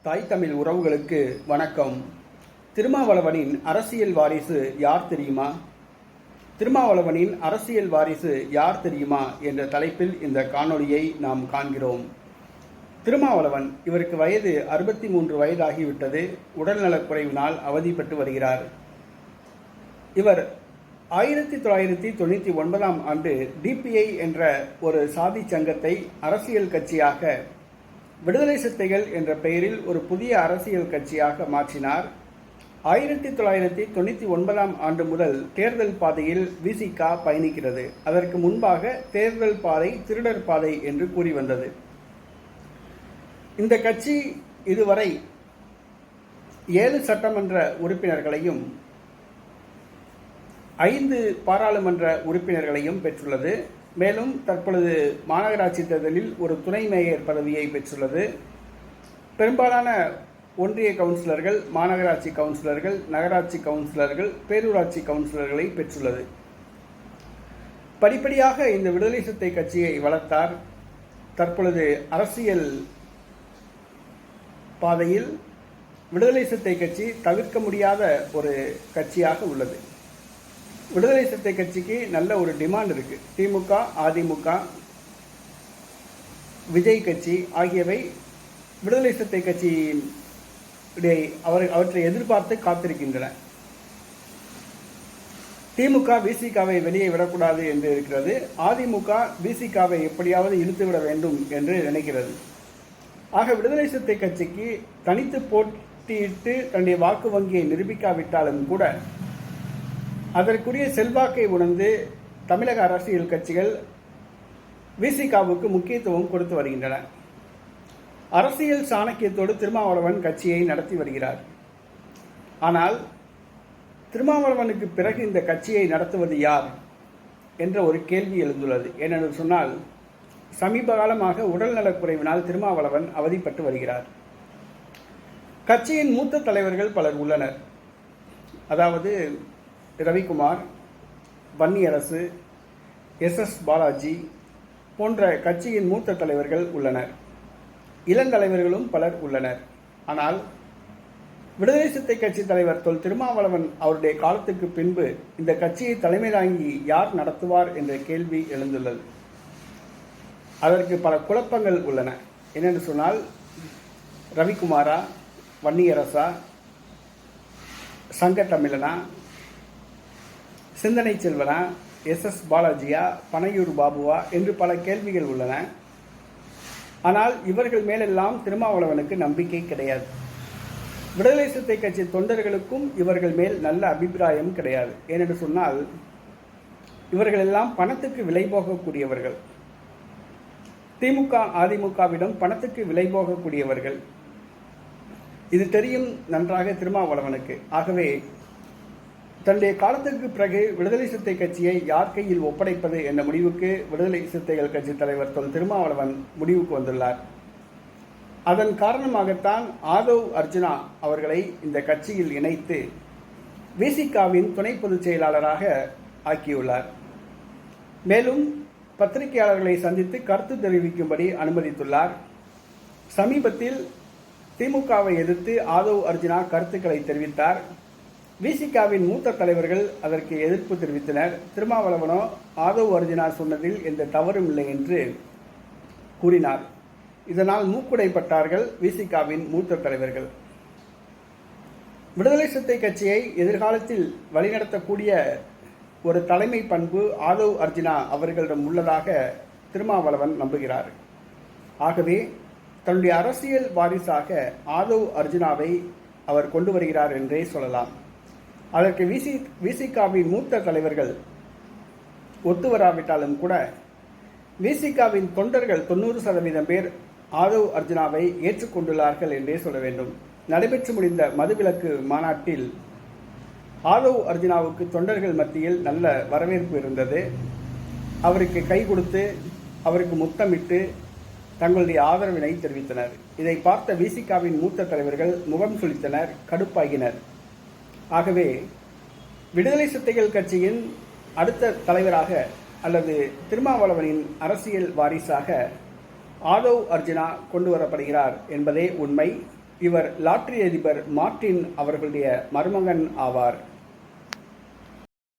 தாய் தமிழ் உறவுகளுக்கு வணக்கம். திருமாவளவனின் அரசியல் வாரிசு யார் தெரியுமா? திருமாவளவனின் அரசியல் வாரிசு யார் தெரியுமா என்ற தலைப்பில் இந்த காணொளியை நாம் காண்கிறோம். திருமாவளவன் இவருக்கு வயது 63 வயதாகிவிட்டது. உடல்நலக்குறைவினால் அவதிப்பட்டு வருகிறார். இவர் 1999ஆம் ஆண்டு டிபிஐ என்ற ஒரு சாதி சங்கத்தை அரசியல் கட்சியாக விடுதலை சிறுத்தைகள் என்ற பெயரில் ஒரு புதிய அரசியல் கட்சியாக மாற்றினார். 1999ஆம் ஆண்டு முதல் தேர்தல் பாதையில் விசிக பயணிக்கிறது. அதற்கு முன்பாக தேர்தல் பாதை திருடர் பாதை என்று கூறி வந்தது. இந்த கட்சி இதுவரை 7 சட்டமன்ற உறுப்பினர்களையும் 5 பாராளுமன்ற உறுப்பினர்களையும் பெற்றுள்ளது. மேலும் தற்பொழுது மாநகராட்சி தேர்தலில் ஒரு துணை மேயர் பதவியை பெற்றுள்ளது. பெரும்பாலான ஒன்றிய கவுன்சிலர்கள், மாநகராட்சி கவுன்சிலர்கள், நகராட்சி கவுன்சிலர்கள், பேரூராட்சி கவுன்சிலர்களை பெற்றுள்ளது. படிப்படியாக இந்த விடுதலை சிறுத்தை கட்சியை வளர்த்தார். தற்பொழுது அரசியல் பாதையில் விடுதலை சிறுத்தை கட்சி தவிர்க்க முடியாத ஒரு கட்சியாக உள்ளது. விடுதலை சிறுத்தை கட்சிக்கு நல்ல ஒரு டிமாண்ட் இருக்கு. திமுக, அதிமுக, விஜய் கட்சி ஆகியவை விடுதலை சிறுத்தை கட்சியின் அவற்றை எதிர்பார்த்து காத்திருக்கின்றன. திமுக விசிகாவை வெளியே விடக்கூடாது என்று இருக்கிறது. அதிமுக விசிகாவை எப்படியாவது இழுத்துவிட வேண்டும் என்று நினைக்கிறது. ஆக விடுதலை சிறுத்தை கட்சிக்கு தனித்து போட்டியிட்டு தன்னுடைய வாக்கு வங்கியை நிரூபிக்காவிட்டாலும் கூட அதற்குரிய செல்வாக்கை உணர்ந்து தமிழக அரசியல் கட்சிகள் விசிகாவுக்கு முக்கியத்துவம் கொடுத்து வருகின்றன. அரசியல் சாணக்கியத்தோடு திருமாவளவன் கட்சியை நடத்தி வருகிறார். ஆனால் திருமாவளவனுக்கு பிறகு இந்த கட்சியை நடத்துவது யார் என்ற ஒரு கேள்வி எழுந்துள்ளது. ஏனென்று சொன்னால், சமீப காலமாக உடல்நலக்குறைவினால் திருமாவளவன் அவதிப்பட்டு வருகிறார். கட்சியின் மூத்த தலைவர்கள் பலர் உள்ளனர். அதாவது ரவிக்குமார், வன்னியரசு, எஸ் பாலாஜி போன்ற கட்சியின் மூத்த தலைவர்கள் உள்ளனர். இளந்தலைவர்களும் பலர் உள்ளனர். ஆனால் விடுதலை சிறுத்தை கட்சி தலைவர் தொல் திருமாவளவன் அவருடைய காலத்துக்கு பின்பு இந்த கட்சியை தலைமை தாங்கி யார் நடத்துவார் என்ற கேள்வி எழுந்துள்ளது. அதற்கு பல குழப்பங்கள் உள்ளன. என்னென்று சொன்னால், ரவிக்குமாரா, வன்னியரசா, சங்க தமிழனா, சிந்தனை செல்வனா, எஸ் பாலாஜியா, பனையூர் பாபுவா என்று பல கேள்விகள் உள்ளன. ஆனால் இவர்கள் மேலெல்லாம் திருமாவளவனுக்கு நம்பிக்கை கிடையாது. விடுதலை சிறுத்தை கட்சி தொண்டர்களுக்கும் இவர்கள் மேல் நல்ல அபிப்பிராயம் கிடையாது. ஏனென்று சொன்னால், இவர்கள் எல்லாம் பணத்துக்கு விலை போகக்கூடியவர்கள். திமுக, அதிமுகவிடம் பணத்துக்கு விலை போகக்கூடியவர்கள். இது தெரியும் நன்றாக திருமாவளவனுக்கு. ஆகவே தன்னுடைய காலத்திற்கு பிறகு விடுதலை சிறுத்தை கட்சியை யார் கையில் ஒப்படைப்பது என்ற முடிவுக்கு விடுதலை சிறுத்தைகள் கட்சி தலைவர் தொல் திருமாவளவன் முடிவுக்கு வந்துள்ளார். அதன் காரணமாகத்தான் ஆதவ் அர்ஜுனா அவர்களை இந்த கட்சியில் இணைத்து விசிகாவின் துணை பொதுச் செயலாளராக ஆக்கியுள்ளார். மேலும் பத்திரிகையாளர்களை சந்தித்து கருத்து தெரிவிக்கும்படி அனுமதித்துள்ளார். சமீபத்தில் திமுகவை எதிர்த்து ஆதவ் அர்ஜுனா கருத்துக்களை தெரிவித்தார். விசிகாவின் மூத்த தலைவர்கள் அதற்கு எதிர்ப்பு தெரிவித்தனர். திருமாவளவனோ ஆதவ் அர்ஜுனா சொன்னதில் எந்த தவறும் இல்லை என்று கூறினார். இதனால் மூக்குடைப்பட்டார்கள் விசிகாவின் மூத்த தலைவர்கள். விடுதலை சிறுத்தை கட்சியை எதிர்காலத்தில் வழிநடத்தக்கூடிய ஒரு தலைமை பண்பு ஆதவ் அர்ஜுனா அவர்களிடம் உள்ளதாக திருமாவளவன் நம்புகிறார். ஆகவே தன்னுடைய அரசியல் வாரிசாக ஆதவ் அர்ஜுனாவை அவர் கொண்டு வருகிறார் என்றே சொல்லலாம். அதற்கு விசிகாவின் மூத்த தலைவர்கள் ஒத்து வராவிட்டாலும் கூட விசிகாவின் தொண்டர்கள் 90% பேர் ஆதவ் அர்ஜுனாவை ஏற்றுக்கொண்டுள்ளார்கள் என்றே சொல்ல வேண்டும். நடைபெற்று முடிந்த மதுவிலக்கு மாநாட்டில் ஆதவ் அர்ஜுனாவுக்கு தொண்டர்கள் மத்தியில் நல்ல வரவேற்பு இருந்தது. அவருக்கு கை கொடுத்து அவருக்கு முத்தமிட்டு தங்களுடைய ஆதரவினை தெரிவித்தனர். இதை பார்த்த விசிகாவின் மூத்த தலைவர்கள் முகம் சுளித்தனர், கடுப்பாகினர். ஆகவே விடுதலை சிறுத்தைகள் கட்சியின் அடுத்த தலைவராக அல்லது திருமாவளவனின் அரசியல் வாரிசாக ஆதவ் அர்ஜுனா கொண்டு வரப்படுகிறார் என்பதே உண்மை. இவர் லாட்டரி அதிபர் மார்டின் அவர்களுடைய மருமகன் ஆவார்.